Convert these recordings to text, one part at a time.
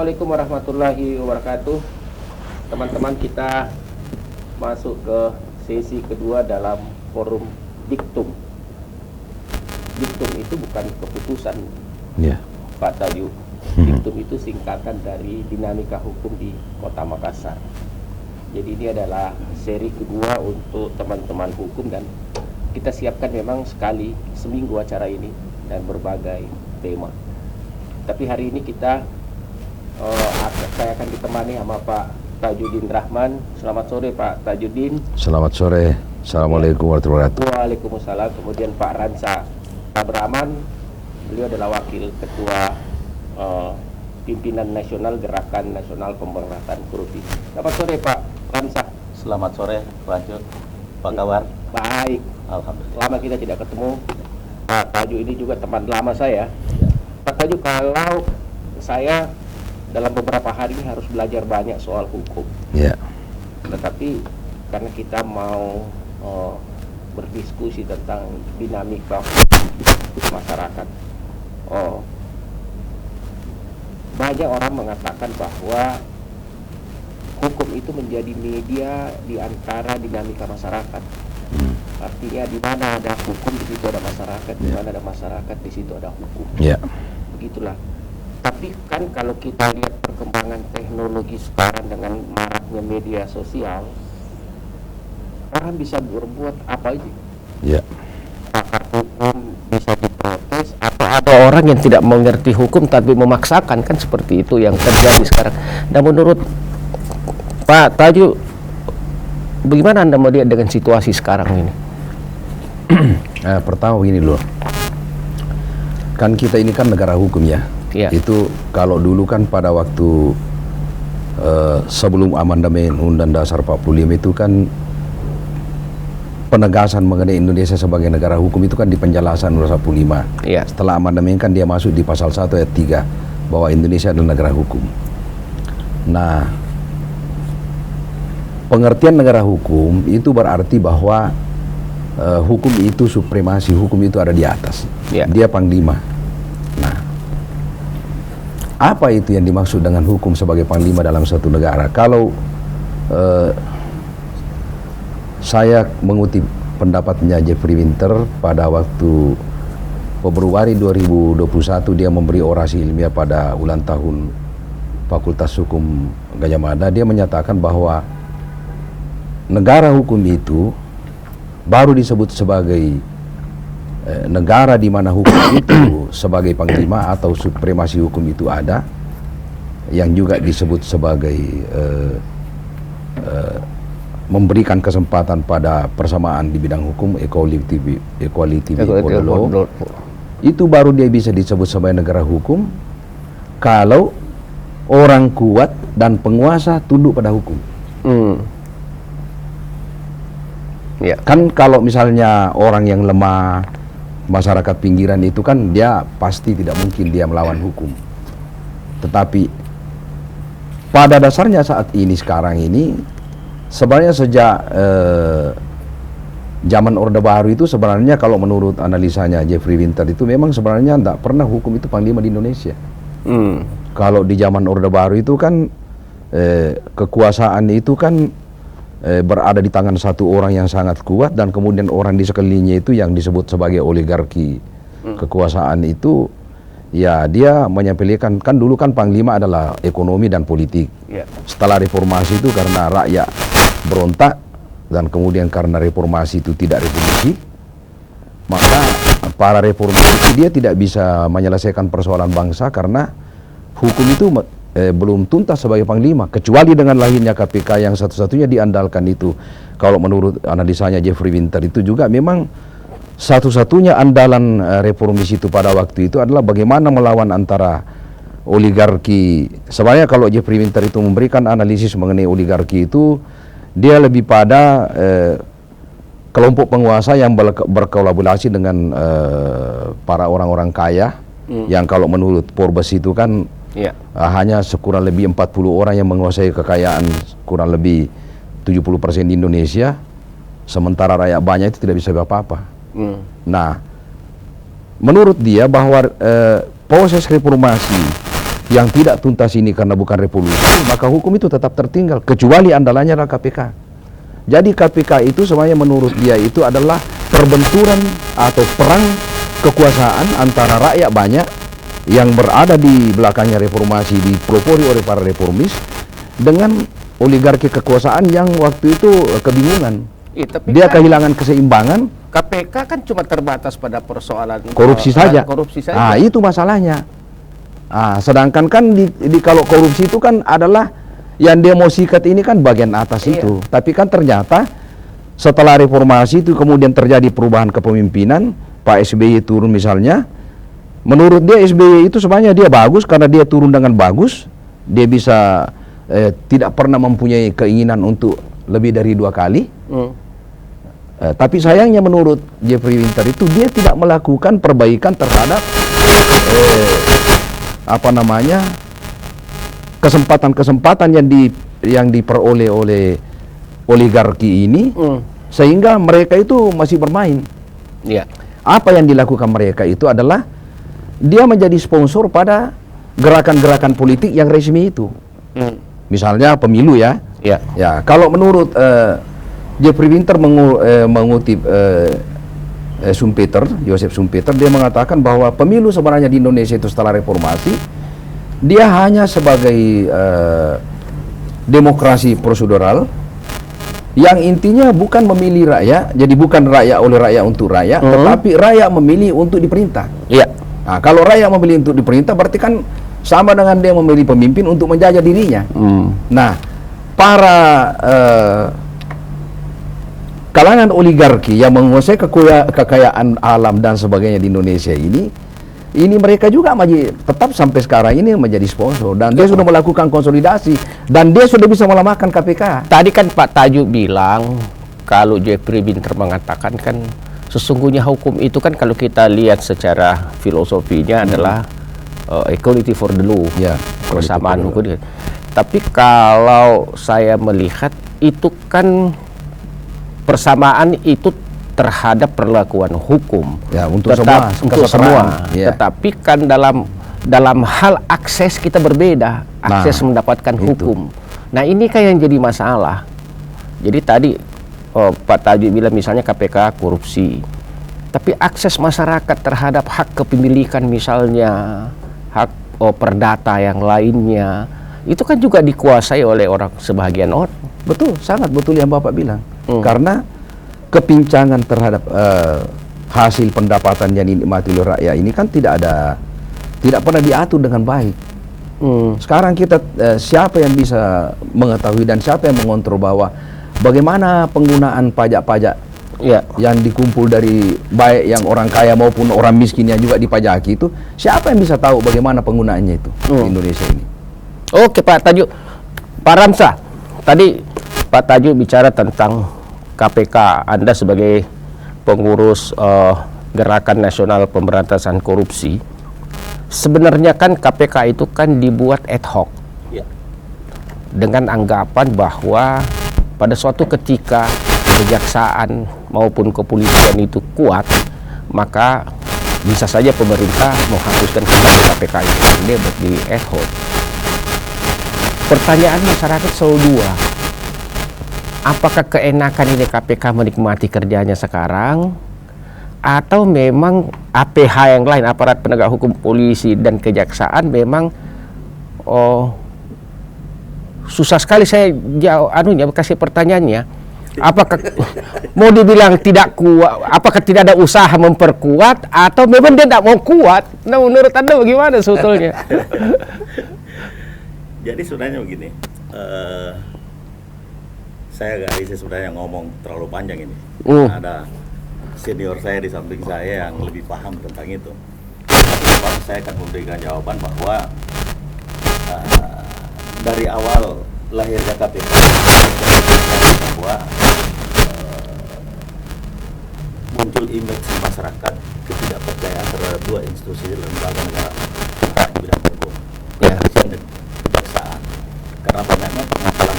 Assalamualaikum warahmatullahi wabarakatuh. Teman-teman, kita masuk ke sesi kedua dalam forum diktum. Diktum itu bukan keputusan, Pak Tayu. Diktum itu singkatan dari dinamika hukum di Kota Makassar. Jadi ini adalah seri kedua untuk teman-teman hukum, dan kita siapkan memang sekali seminggu acara ini dan berbagai tema. Tapi hari ini saya akan ditemani sama Pak Tajudin Rahman. Selamat sore Pak Tajudin. Selamat sore. Assalamualaikum warahmatullahi wabarakatuh. Waalaikumsalam. Kemudian Pak Ransa Abraman, beliau adalah Wakil Ketua Pimpinan Nasional Gerakan Nasional Pemberantasan Korupsi. Selamat sore Pak Ransa. Selamat sore Pak Jo. Apa kabar? Baik. Alhamdulillah. Lama kita tidak ketemu. Pak Taju ini juga teman lama saya. Pak Taju, kalau saya dalam beberapa hari ini harus belajar banyak soal hukum. Tetapi karena kita mau berdiskusi tentang dinamika masyarakat, banyak orang mengatakan bahwa hukum itu menjadi media di antara dinamika masyarakat. Artinya di mana ada hukum, di situ ada masyarakat, di mana ada masyarakat, di situ ada hukum. Begitulah. Tapi kan kalau kita lihat perkembangan teknologi sekarang dengan maraknya media sosial, orang bisa berbuat apa aja. Pakar hukum bisa diprotes, atau ada orang yang tidak mengerti hukum tapi memaksakan, kan seperti itu yang terjadi sekarang. Dan menurut Pak Taju, bagaimana Anda melihat dengan situasi sekarang ini? Pertama begini loh, kan kita ini kan negara hukum ya. Itu kalau dulu kan pada waktu sebelum amandemen Undang Dasar 45 itu kan penegasan mengenai Indonesia sebagai negara hukum itu kan di penjelasan Undang Dasar 45. Setelah amandemen kan dia masuk di pasal 1 ayat 3 bahwa Indonesia adalah negara hukum. Nah, pengertian negara hukum itu berarti bahwa hukum itu supremasi, hukum itu ada di atas. Dia panglima. Nah, apa itu yang dimaksud dengan hukum sebagai panglima dalam suatu negara? Kalau saya mengutip pendapatnya Jeffrey Winter pada waktu Februari 2021, dia memberi orasi ilmiah pada ulang tahun Fakultas Hukum Gajah Mada. Dia menyatakan bahwa negara hukum itu baru disebut sebagai negara di mana hukum itu sebagai panglima atau supremasi hukum itu ada, yang juga disebut sebagai memberikan kesempatan pada persamaan di bidang hukum, equality before the law. Itu baru dia bisa disebut sebagai negara hukum kalau orang kuat dan penguasa tunduk pada hukum. Kan kalau misalnya orang yang lemah, masyarakat pinggiran itu kan dia pasti tidak mungkin dia melawan hukum. Tetapi pada dasarnya saat ini, sekarang ini, sebenarnya sejak zaman Orde Baru itu sebenarnya kalau menurut analisanya Jeffrey Winter itu memang sebenarnya tidak pernah hukum itu panglima di Indonesia. Kalau di zaman Orde Baru itu kan kekuasaan itu kan berada di tangan satu orang yang sangat kuat, dan kemudian orang di sekelilingnya itu yang disebut sebagai oligarki kekuasaan itu, ya dia menyepelekan. Kan dulu kan panglima adalah ekonomi dan politik. Setelah reformasi itu karena rakyat berontak, dan kemudian karena reformasi itu tidak revolusi, maka para reformis itu dia tidak bisa menyelesaikan persoalan bangsa karena hukum itu belum tuntas sebagai panglima, kecuali dengan lahirnya KPK yang satu-satunya diandalkan itu. Kalau menurut analisanya Jeffrey Winter itu juga memang satu-satunya andalan reformis itu pada waktu itu adalah bagaimana melawan antara oligarki. Sebenarnya kalau Jeffrey Winter itu memberikan analisis mengenai oligarki itu, dia lebih pada kelompok penguasa yang berkolaborasi dengan para orang-orang kaya, yang kalau menurut Forbes itu kan hanya sekurang lebih 40 orang yang menguasai kekayaan kurang lebih 70% di Indonesia, sementara rakyat banyak itu tidak bisa apa-apa. Nah, menurut dia bahwa proses reformasi yang tidak tuntas ini karena bukan revolusi, maka hukum itu tetap tertinggal, kecuali andalannya adalah KPK. Jadi KPK itu sebenarnya menurut dia itu adalah perbenturan atau perang kekuasaan antara rakyat banyak yang berada di belakangnya reformasi dipelopori oleh para reformis dengan oligarki kekuasaan yang waktu itu kebingungan. Tapi Dia kan kehilangan keseimbangan, KPK kan cuma terbatas pada persoalan korupsi saja. Korupsi saja. Ah, itu masalahnya. Sedangkan kan kalau korupsi itu kan adalah yang dia mau sikat ini kan bagian atas itu. Tapi kan ternyata setelah reformasi itu kemudian terjadi perubahan kepemimpinan, Pak SBY turun misalnya. Menurut dia SBY itu sebenarnya dia bagus karena dia turun dengan bagus. Dia bisa tidak pernah mempunyai keinginan untuk lebih dari 2 kali. Tapi sayangnya menurut Jeffrey Winter itu dia tidak melakukan perbaikan terhadap kesempatan-kesempatan yang diperoleh oleh oligarki ini, sehingga mereka itu masih bermain. Apa yang dilakukan mereka itu adalah dia menjadi sponsor pada gerakan-gerakan politik yang resmi itu. Misalnya pemilu ya. Ya, kalau menurut Jeffrey Winter mengutip Joseph Schumpeter, dia mengatakan bahwa pemilu sebenarnya di Indonesia itu setelah reformasi dia hanya sebagai demokrasi prosedural yang intinya bukan memilih rakyat, jadi bukan rakyat oleh rakyat untuk rakyat, tetapi rakyat memilih untuk diperintah. Nah, kalau rakyat memilih untuk diperintah berarti kan sama dengan dia memilih pemimpin untuk menjajah dirinya. Nah, para kalangan oligarki yang menguasai kekayaan alam dan sebagainya di Indonesia ini mereka juga tetap sampai sekarang ini menjadi sponsor, dan dia sudah melakukan konsolidasi dan dia sudah bisa melemahkan KPK. Tadi kan Pak Tajuk bilang kalau Jeffrey Winter mengatakan kan sesungguhnya hukum itu kan kalau kita lihat secara filosofinya adalah equality for the law, persamaan hukum. Tapi kalau saya melihat itu kan persamaan itu terhadap perlakuan hukum untuk semua. Tetapi kan dalam hal akses kita berbeda, akses mendapatkan hukum. Nah, ini kan yang jadi masalah. Jadi tadi Pak Tajuk bilang misalnya KPK korupsi, tapi akses masyarakat terhadap hak kepemilikan misalnya, hak perdata yang lainnya, itu kan juga dikuasai oleh sebagian orang. Betul, sangat betul yang Bapak bilang. Karena kepincangan terhadap hasil pendapatan yang dinikmati oleh rakyat ini kan tidak pernah diatur dengan baik. Sekarang kita siapa yang bisa mengetahui dan siapa yang mengontrol bahwa bagaimana penggunaan pajak-pajak yang dikumpul dari baik yang orang kaya maupun orang miskin yang juga dipajaki itu, siapa yang bisa tahu bagaimana penggunaannya itu di Indonesia ini? Oke Pak Tajuk. Pak Ramsa, tadi Pak Tajuk bicara tentang KPK, Anda sebagai pengurus Gerakan Nasional Pemberantasan Korupsi, sebenarnya kan KPK itu kan dibuat ad hoc dengan anggapan bahwa pada suatu ketika kejaksaan maupun kepolisian itu kuat, maka bisa saja pemerintah menghapuskan kembali KPK itu. Dia buat di ad hoc. Pertanyaan masyarakat selalu dua. Apakah keenakan ini KPK menikmati kerjanya sekarang, atau memang APH yang lain, aparat penegak hukum, polisi dan kejaksaan memang susah sekali saya kasih pertanyaannya. Apakah mau dibilang tidak kuat, apakah tidak ada usaha memperkuat, atau memang dia tidak mau kuat? Nah, menurut Anda bagaimana sebetulnya? Jadi sebenarnya begini, saya gak bisa sebenarnya ngomong terlalu panjang ini. Ada senior saya di samping saya yang lebih paham tentang itu. Tapi saya akan memberikan jawaban bahwa dari awal lahirnya KPK bahwa muncul image di masyarakat ketidakpercayaan terhadap dua institusi lembaga negara di bidang hukum, kepolisian dan kejaksaan, karena banyaknya pengakalan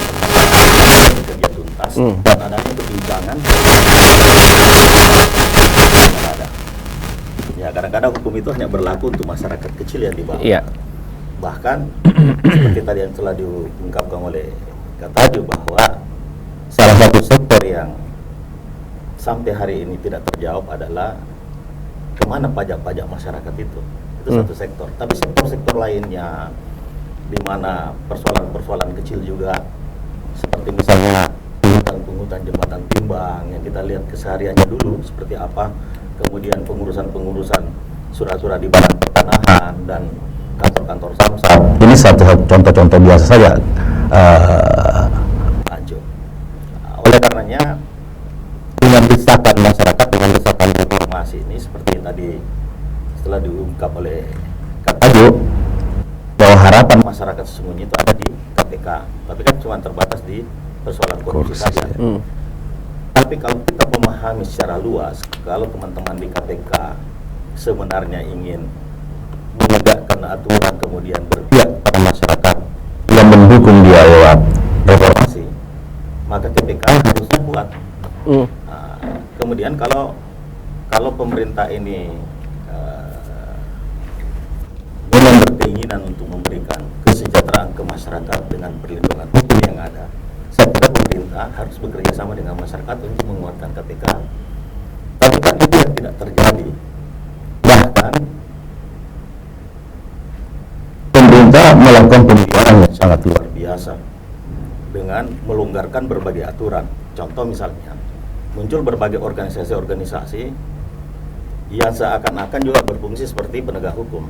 kerja tuntas dan adanya kebincangan ada. Ya, kadang-kadang hukum itu hanya berlaku untuk masyarakat kecil yang di bawah. Bahkan seperti tadi yang telah diungkapkan oleh Kak Tajo, bahwa salah satu sektor yang sampai hari ini tidak terjawab adalah kemana pajak-pajak masyarakat itu satu sektor. Tapi sektor-sektor lainnya, di mana persoalan-persoalan kecil juga, seperti misalnya pungutan jembatan timbang yang kita lihat kesehariannya dulu seperti apa, kemudian pengurusan surat-surat di badan pertanahan dan kantor-kantor samsat. Ini satu contoh-contoh biasa saja. Lanjut. Oleh karenanya, dengan desakan masyarakat, dengan desakan reformasi ini, seperti tadi setelah diungkap oleh Kak Tajo, bahwa harapan masyarakat sesungguhnya itu ada di KPK, tapi kan cuma terbatas di persoalan korupsi saja. Tapi kalau kita memahami secara luas, kalau teman-teman di KPK sebenarnya ingin menegakkan aturan, kemudian berpihak pada masyarakat Yang mendukung dia lewat reformasi, maka KPK harusnya kuat. Nah, kemudian kalau pemerintah ini memang berkeinginan untuk memberikan kesejahteraan ke masyarakat dengan perlindungan hukum yang ada, saya kira pemerintah harus bekerja sama dengan masyarakat untuk menguatkan KPK. Tapi kan itu yang tidak terjadi. Bahkan pemerintah melakukan pembiayaan yang sangat luar biasa dengan melonggarkan berbagai aturan. Contoh misalnya, muncul berbagai organisasi-organisasi yang seakan-akan juga berfungsi seperti penegak hukum.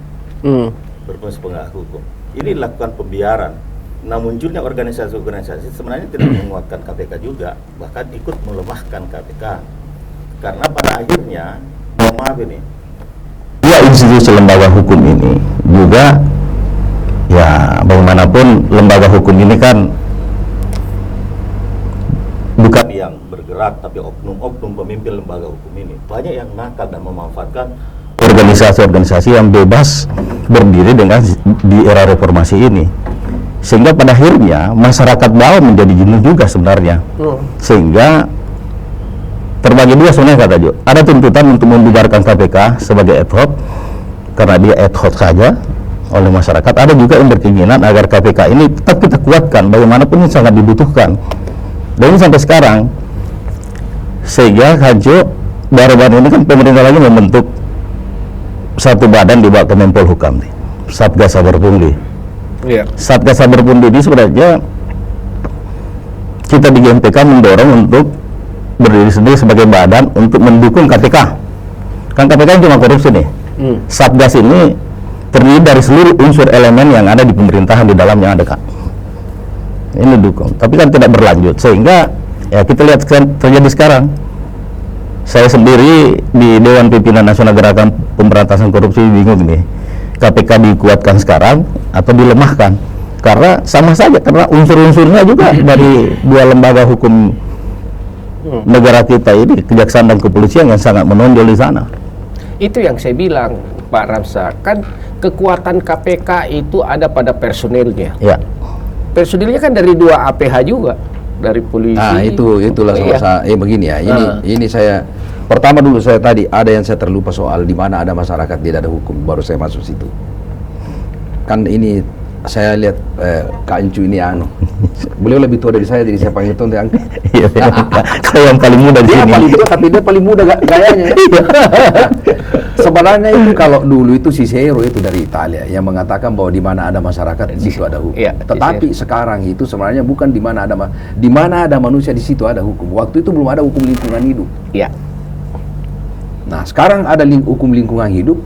Berfungsi penegak hukum. Ini dilakukan pembiaran. Nah, munculnya organisasi-organisasi sebenarnya tidak menguatkan KPK juga, bahkan ikut melemahkan KPK. Karena pada akhirnya, mohon maaf ini, dua institusi lembaga hukum ini juga, ya bagaimanapun lembaga hukum ini kan bukan yang bergerak, tapi oknum-oknum pemimpin lembaga hukum ini banyak yang nakal dan memanfaatkan organisasi-organisasi yang bebas berdiri di era reformasi ini, sehingga pada akhirnya masyarakat bawah menjadi jenuh juga sebenarnya. Sehingga terbagi dua sebenarnya, kata Jo. Ada tuntutan untuk membubarkan KPK sebagai ad hoc karena dia ad hoc saja oleh masyarakat. Ada juga yang berkeinginan agar KPK ini tetap kita kuatkan, bagaimanapun ini sangat dibutuhkan. Dan ini sampai sekarang, sehingga Hajo baru-baru ini kan pemerintah lagi membentuk satu badan di bawah Kemenpolhukam, Satgas Saber Pungli. Satgas Saber Pungli ini sebenarnya kita di GMPK mendorong untuk berdiri sendiri sebagai badan untuk mendukung KPK. Kan KPK cuma korupsi nih. Satgas ini terdiri dari seluruh unsur elemen yang ada di pemerintahan di dalamnya ada, Kak. Ini dukung, tapi kan tidak berlanjut, sehingga ya kita lihat terjadi sekarang. Saya sendiri di Dewan Pimpinan Nasional Gerakan Pemberantasan Korupsi bingung nih, KPK dikuatkan sekarang atau dilemahkan, karena sama saja, karena unsur-unsurnya juga dari dua lembaga hukum negara kita ini, kejaksaan dan kepolisian, yang sangat menonjol di sana. Itu yang saya bilang, Pak Ramsa, kan kekuatan KPK itu ada pada personilnya. Ya. Personilnya kan dari dua APH juga, dari polisi. Nah, itulah begini ya. Ini saya pertama dulu, saya tadi ada yang saya terlupa soal di mana ada masyarakat tidak ada hukum, baru saya masuk situ. Kan ini saya lihat Kak Encu ini beliau lebih tua dari saya, jadi saya panggil Tonte Angka. Iya, saya yang paling muda di sini. Dia paling tua, tapi dia paling muda gayanya. Sebenarnya itu kalau dulu itu Cicero itu dari Italia yang mengatakan bahwa di mana ada masyarakat di situ ada hukum. Iya, Tetapi sekarang itu sebenarnya bukan di mana ada manusia di situ ada hukum. Waktu itu belum ada hukum lingkungan hidup. Iya. Nah, sekarang ada hukum lingkungan hidup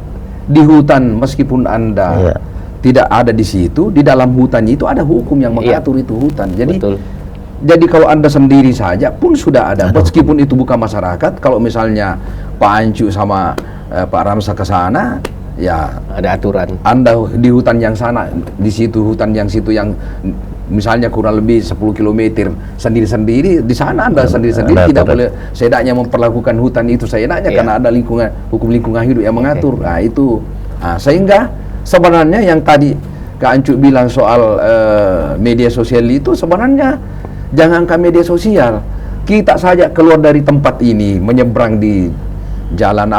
di hutan, meskipun Anda tidak ada di situ, di dalam hutan itu ada hukum yang mengatur itu hutan. Jadi kalau Anda sendiri saja pun sudah ada, meskipun itu bukan masyarakat. Kalau misalnya Pak Ancu sama Pak Ramsa ke sana, ya ada aturan. Anda di hutan yang sana, di situ hutan yang situ yang misalnya kurang lebih 10 km sendiri-sendiri, di sana Anda sendiri-sendiri tidak boleh seenaknya memperlakukan hutan itu seenaknya, karena ada hukum lingkungan hidup yang mengatur. Nah, itu. Nah, sehingga sebenarnya yang tadi Kak Ancu bilang soal media sosial itu, sebenarnya jangankan media sosial, kita saja keluar dari tempat ini, menyeberang di jalan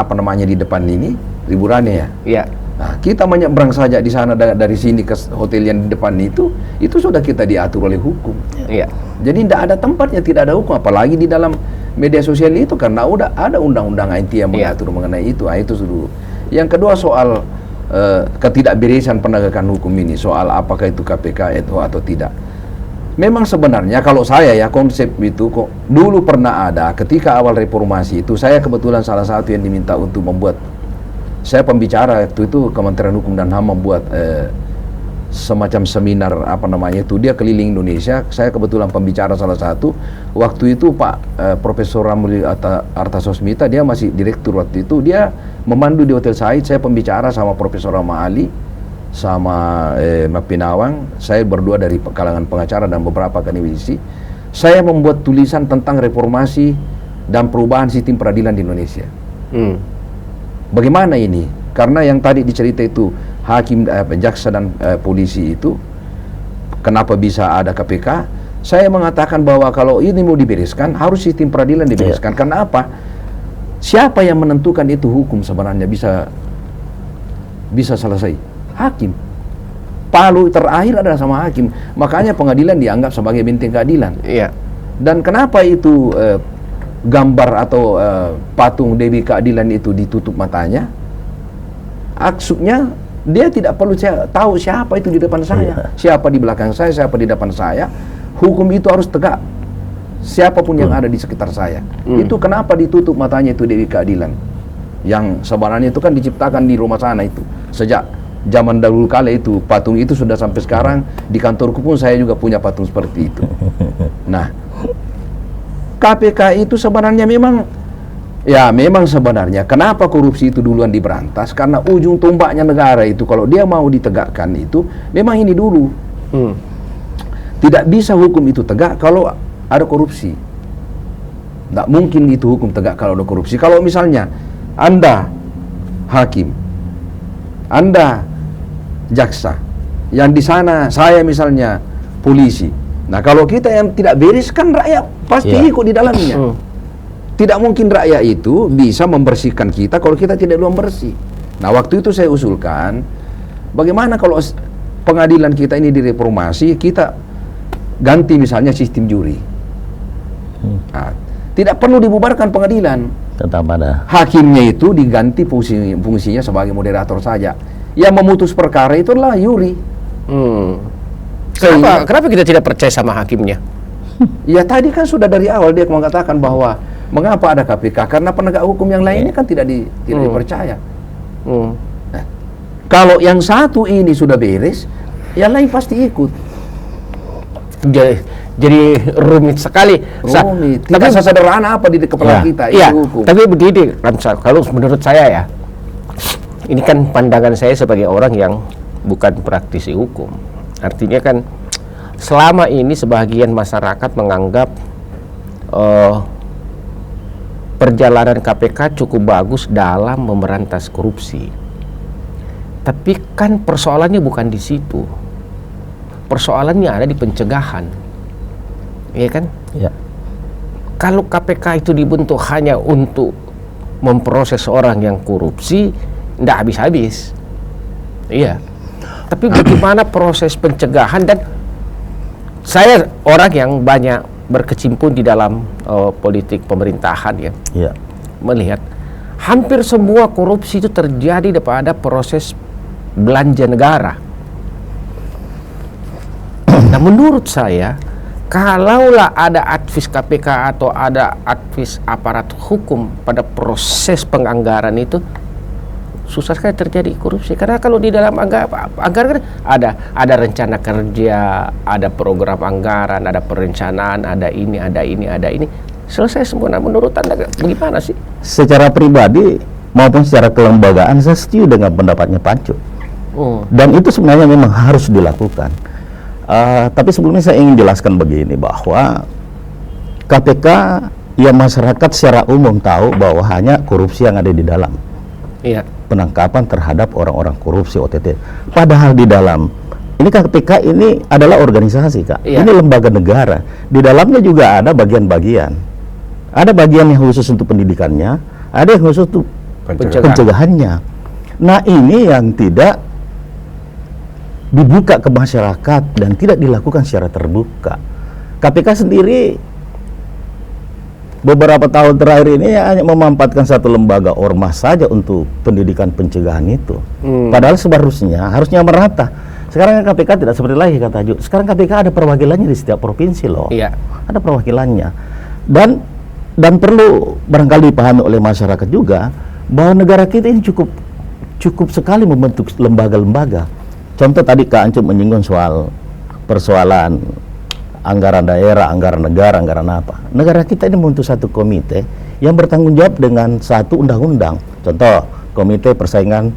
di depan ini, Riburane ya. Iya. Nah, kita menyeberang saja di sana dari sini ke hotel yang di depan itu sudah kita diatur oleh hukum. Iya. Jadi tidak ada tempatnya, tidak ada hukum, apalagi di dalam media sosial itu, karena udah ada undang-undang IT yang mengatur mengenai itu. Nah, itu dulu. Yang kedua soal ketidakberesan penegakan hukum ini, soal apakah itu KPK itu atau tidak. Memang sebenarnya kalau saya ya, konsep itu kok dulu pernah ada ketika awal reformasi itu. Saya kebetulan salah satu yang diminta untuk membuat, saya pembicara waktu itu Kementerian Hukum dan HAM membuat semacam seminar dia keliling Indonesia. Saya kebetulan pembicara salah satu. Waktu itu Pak Profesor Ramli Artasosmita, dia masih direktur waktu itu, dia memandu di Hotel Said. Saya pembicara sama Profesor Rama Ali sama Mapinawang. Saya berdua dari kalangan pengacara dan beberapa akademisi. Saya membuat tulisan tentang reformasi dan perubahan sistem peradilan di Indonesia. Bagaimana ini? Karena yang tadi dicerita itu hakim, jaksa dan polisi itu, kenapa bisa ada KPK? Saya mengatakan bahwa kalau ini mau dibereskan, harus sistem peradilan dibereskan. Karena apa? Siapa yang menentukan itu hukum sebenarnya bisa selesai? Hakim. Palu terakhir adalah sama hakim. Makanya pengadilan dianggap sebagai benteng keadilan. Iya. Dan kenapa itu gambar atau patung Dewi Keadilan itu ditutup matanya? Maksudnya dia tidak perlu tahu siapa itu di depan saya, siapa di belakang saya, siapa di depan saya. Hukum itu harus tegak, siapapun yang ada di sekitar saya. Itu kenapa ditutup matanya itu Dewi Keadilan, yang sebenarnya itu kan diciptakan di rumah sana itu. Sejak zaman dahulu kala itu, patung itu sudah sampai sekarang. Di kantorku pun saya juga punya patung seperti itu. Nah, KPK itu sebenarnya memang sebenarnya kenapa korupsi itu duluan diberantas, karena ujung tombaknya negara itu kalau dia mau ditegakkan itu memang ini dulu. Tidak bisa hukum itu tegak kalau ada korupsi. Tidak mungkin itu hukum tegak kalau ada korupsi. Kalau misalnya Anda hakim, Anda jaksa, yang di sana saya misalnya polisi. Nah, kalau kita yang tidak beres kan rakyat pasti ikut di dalamnya. Tidak mungkin rakyat itu bisa membersihkan kita kalau kita tidak belum bersih. Nah, waktu itu saya usulkan, bagaimana kalau pengadilan kita ini direformasi, kita ganti misalnya sistem juri. Nah, tidak perlu dibubarkan pengadilan. Tetap ada. Hakimnya itu diganti fungsinya sebagai moderator saja. Yang memutus perkara itu adalah juri. Kenapa kita tidak percaya sama hakimnya? Ya tadi kan sudah dari awal dia mengatakan bahwa mengapa ada KPK, karena penegak hukum yang lainnya kan tidak dipercaya. Nah, kalau yang satu ini sudah beres, yang lain pasti ikut. Jadi rumit sekali. Rumit. Tidak sesederhana apa di kepala kita itu hukum. Tapi begini, kalau menurut saya ya, ini kan pandangan saya sebagai orang yang bukan praktisi hukum. Artinya kan selama ini sebagian masyarakat menganggap perjalanan KPK cukup bagus dalam memberantas korupsi. Tapi kan persoalannya bukan di situ. Persoalannya ada di pencegahan. Iya kan? Ya. Kalau KPK itu dibentuk hanya untuk memproses orang yang korupsi, tidak habis-habis. Iya. Tapi bagaimana proses pencegahan? Dan saya orang yang banyak berkecimpung di dalam politik pemerintahan ya, melihat hampir semua korupsi itu terjadi pada proses belanja negara. Nah, menurut saya, kalaulah ada advis KPK atau ada advis aparat hukum pada proses penganggaran itu, susah sekali terjadi korupsi. Karena kalau di dalam anggaran ada rencana kerja, ada program anggaran, ada perencanaan, ada ini, selesai semua. Nah, menurut Anda bagaimana sih? Secara pribadi maupun secara kelembagaan saya setuju dengan pendapatnya Pancu. Dan itu sebenarnya memang harus dilakukan. Tapi sebelumnya saya ingin jelaskan begini, bahwa KPK ya masyarakat secara umum tahu bahwa hanya korupsi yang ada di dalam. Iya. Penangkapan terhadap orang-orang korupsi OTT. Padahal di dalam ini KPK ini adalah organisasi, Kak. Iya. Ini lembaga negara. Di dalamnya juga ada bagian-bagian. Ada bagian yang khusus untuk pendidikannya, ada yang khusus untuk pencegahannya. Nah, ini yang tidak dibuka ke masyarakat dan tidak dilakukan secara terbuka. KPK sendiri beberapa tahun terakhir ini hanya memanfaatkan satu lembaga ormas saja untuk pendidikan pencegahan itu. Padahal harusnya merata. Sekarang kan KPK tidak seperti lagi, kata Ju. Sekarang KPK ada perwakilannya di setiap provinsi loh. Iya. Ada perwakilannya. Dan perlu barangkali dipahami oleh masyarakat juga bahwa negara kita ini cukup sekali membentuk lembaga-lembaga. Contoh tadi Kak Ancum menyinggung soal persoalan anggaran daerah, anggaran negara, anggaran apa. Negara kita ini membentuk satu komite yang bertanggung jawab dengan satu undang-undang. Contoh, Komite Persaingan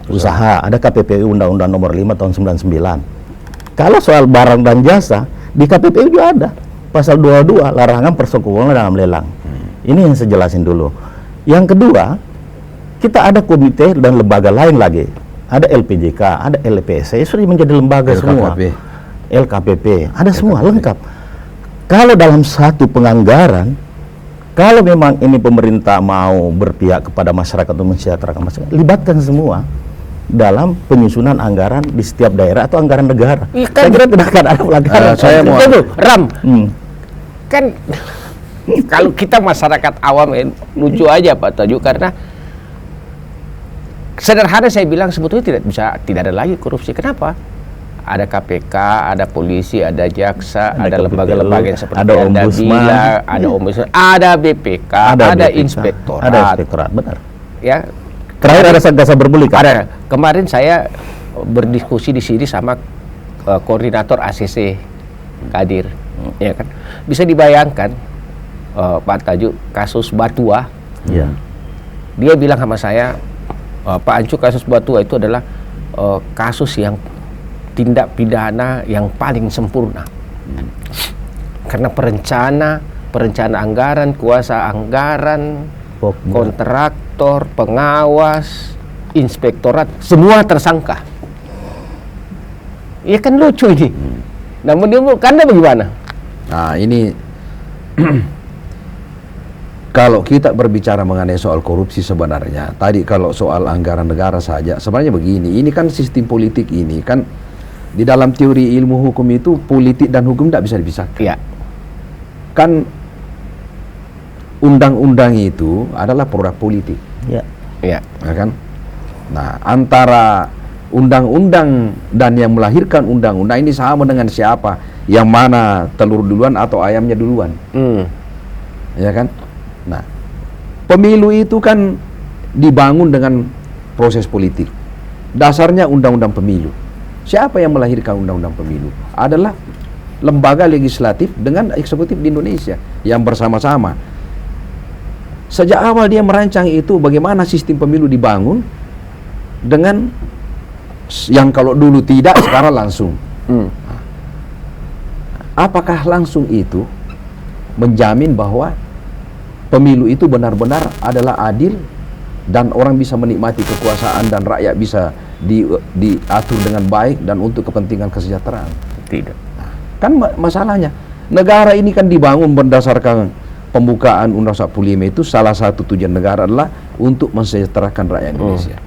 Usaha, ada KPPU Undang-Undang Nomor 5 tahun 99. Kalau soal barang dan jasa, di KPPU juga ada pasal 22 larangan persekongkolan dalam lelang. Ini yang saya jelasin dulu. Yang kedua, kita ada komite dan lembaga lain lagi. Ada LPJK, ada LPSC, sudah menjadi lembaga semua. LKPP, ada semua lengkap. Kalau dalam satu penganggaran, kalau memang ini pemerintah mau berpihak kepada masyarakat untuk mensejahterakan masyarakat, libatkan semua dalam penyusunan anggaran di setiap daerah atau anggaran negara. Saya kira tidak akan ada pelanggaran. Saya mau Ram, kan kalau kita masyarakat awam lucu aja Pak Tajuk, karena sederhana saya bilang sebetulnya tidak ada lagi korupsi. Kenapa? Ada KPK, ada polisi, ada jaksa, ada lembaga-lembaga yang seperti ada ombudsman, ada ombudsman, ada BPK, ada inspektorat. Ada inspektorat, benar. Ya. Terakhir ada Satgas Cyberbully kan? Ada. Kemarin saya berdiskusi di sini sama koordinator ACC Kadir, ya kan. Bisa dibayangkan Pak Tajuk kasus Batua. Ya. Dia bilang sama saya, Pak Ancu, kasus Batua itu adalah kasus yang tindak pidana yang paling sempurna. Karena perencana anggaran, kuasa anggaran, kontraktor, pengawas, inspektorat, semua tersangka. Ya kan lucu ini. Namun dia Anda bagaimana? Nah, ini kalau kita berbicara mengenai soal korupsi sebenarnya, tadi kalau soal anggaran negara saja, sebenarnya begini, ini kan sistem politik ini kan di dalam teori ilmu hukum itu politik dan hukum tidak bisa dipisahkan. Iya. Kan undang-undang itu adalah produk politik. Iya. Iya. Ya kan? Nah, antara undang-undang dan yang melahirkan undang-undang ini sama dengan siapa? Yang mana telur duluan atau ayamnya duluan? Ya kan? Nah, pemilu itu kan dibangun dengan proses politik. Dasarnya undang-undang pemilu. Siapa yang melahirkan undang-undang pemilu? Adalah lembaga legislatif dengan eksekutif di Indonesia yang bersama-sama. Sejak awal dia merancang itu bagaimana sistem pemilu dibangun dengan yang kalau dulu tidak, sekarang langsung. Apakah langsung itu menjamin bahwa pemilu itu benar-benar adalah adil dan orang bisa menikmati kekuasaan dan rakyat bisa diatur dengan baik dan untuk kepentingan kesejahteraan? Tidak. Nah, kan masalahnya negara ini kan dibangun berdasarkan pembukaan Undang-Undang 45 itu salah satu tujuan negara adalah untuk mensejahterakan rakyat Indonesia.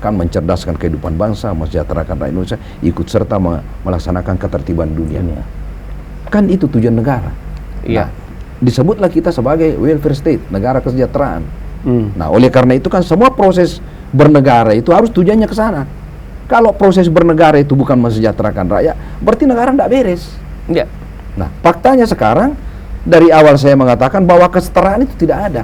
Kan mencerdaskan kehidupan bangsa, mensejahterakan rakyat Indonesia, ikut serta melaksanakan ketertiban dunia. Kan itu tujuan negara. Iya. Nah, disebutlah kita sebagai welfare state, negara kesejahteraan. Nah, oleh karena itu kan semua proses bernegara itu harus tujuannya ke sana. Kalau proses bernegara itu bukan mensejahterakan rakyat, berarti negara tidak beres. Iya. Nah, faktanya sekarang dari awal saya mengatakan bahwa kesetaraan itu tidak ada.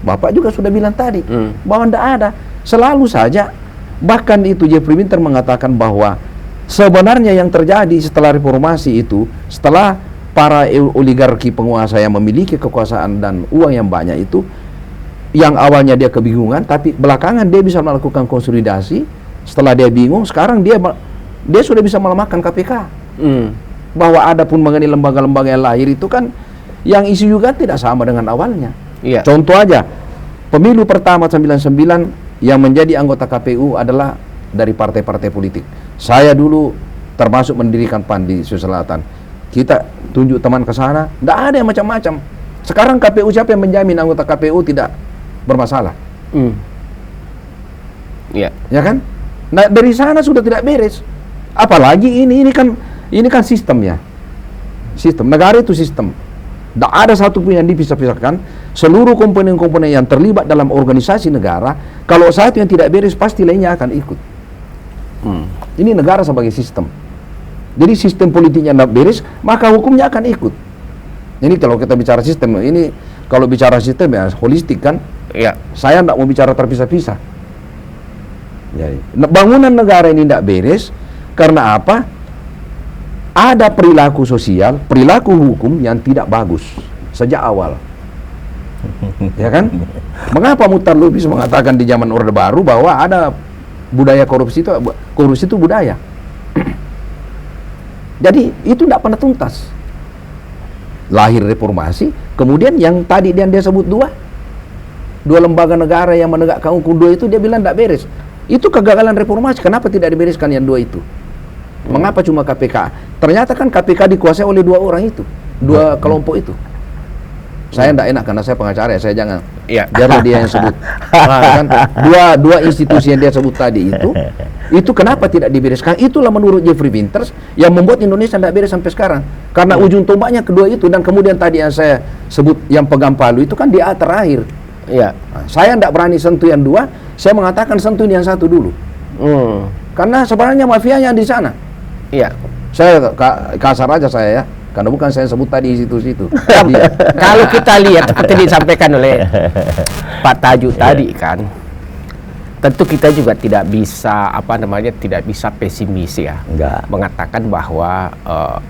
Bapak juga sudah bilang tadi bahwa tidak ada. Selalu saja, bahkan itu Jeffrey Winter mengatakan bahwa sebenarnya yang terjadi setelah reformasi itu, setelah para oligarki penguasa yang memiliki kekuasaan dan uang yang banyak itu, yang awalnya dia kebingungan, tapi belakangan dia bisa melakukan konsolidasi. Setelah dia bingung, sekarang dia sudah bisa melemahkan KPK. Bahwa ada pun mengenai lembaga-lembaga yang lahir itu kan yang isi juga tidak sama dengan awalnya. Iya. Contoh aja, pemilu pertama 99 yang menjadi anggota KPU adalah dari partai-partai politik. Saya dulu termasuk mendirikan PAN di Sulawesi Selatan. Kita tunjuk teman ke sana, tidak ada yang macam-macam. Sekarang KPU, siapa yang menjamin anggota KPU tidak bermasalah? Iya. Ya kan? Nah, dari sana sudah tidak beres. Apalagi ini kan sistemnya. Sistem negara itu sistem. Tidak ada satu pun yang dipisah-pisahkan. Seluruh komponen-komponen yang terlibat dalam organisasi negara, kalau satu yang tidak beres, pasti lainnya akan ikut. Ini negara sebagai sistem. Jadi sistem politiknya tidak beres, maka hukumnya akan ikut. Ini kalau kita bicara sistem, ini kalau bicara sistem ya holistik kan. Iya. Saya tidak mau bicara terpisah-pisah. Ya, bangunan negara ini tidak beres karena apa? Ada perilaku sosial, perilaku hukum yang tidak bagus sejak awal. Ya kan? Mengapa Muhtar Lubis mengatakan di zaman Orde Baru bahwa ada budaya korupsi itu budaya. Jadi itu tidak pernah tuntas. Lahir reformasi, kemudian yang tadi dia sebut dua lembaga negara yang menegakkan hukum, dua itu dia bilang tidak beres. Itu kegagalan reformasi. Kenapa tidak dibereskan yang dua itu? Mengapa cuma KPK? Ternyata kan KPK dikuasai oleh dua orang itu, dua kelompok itu. Saya tidak enak karena saya pengacara ya, saya jangan. Iya. Biarlah dia yang sebut. Kan? Dua institusi yang dia sebut tadi itu kenapa tidak dibereskan? Itulah menurut Jeffrey Winters yang membuat Indonesia tidak beres sampai sekarang. Karena ujung tombaknya kedua itu, dan kemudian tadi yang saya sebut yang pegang palu itu kan dia terakhir. Iya. Nah, saya tidak berani sentuh yang dua, saya mengatakan sentuh yang satu dulu. Karena sebenarnya mafianya di sana. Iya. Saya kasar aja saya ya, karena bukan saya sebut tadi situ-situ. Kalau kita lihat seperti disampaikan oleh Pak Tajuk tadi kan, tentu kita juga tidak bisa tidak bisa pesimis ya. Enggak. Mengatakan bahwa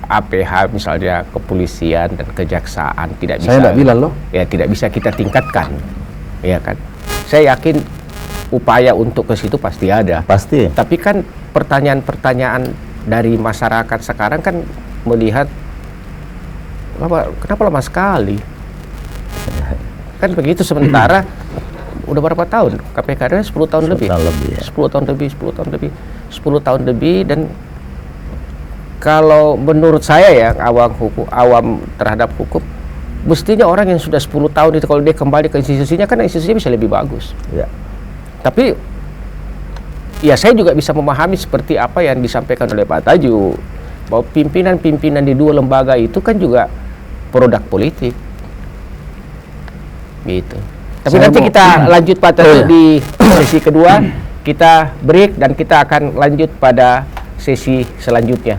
APH misalnya kepolisian dan kejaksaan tidak bisa. Saya tidak bilang loh. Ya tidak bisa kita tingkatkan, ya kan. Saya yakin upaya untuk ke situ pasti ada. Pasti. Tapi kan pertanyaan-pertanyaan dari masyarakat sekarang kan melihat kenapa lama sekali? Kan begitu, sementara udah berapa tahun? KPK ada 10 tahun lebih. 10 tahun lebih dan kalau menurut saya ya awam terhadap hukum, mestinya orang yang sudah 10 tahun itu kalau dia kembali ke institusinya kan institusinya bisa lebih bagus. Ya. Tapi ya saya juga bisa memahami seperti apa yang disampaikan oleh Pak Tajuk, bahwa pimpinan-pimpinan di dua lembaga itu kan juga produk politik gitu. Tapi nanti kita lanjut Pak Tajuk di sesi kedua, kita break dan kita akan lanjut pada sesi selanjutnya.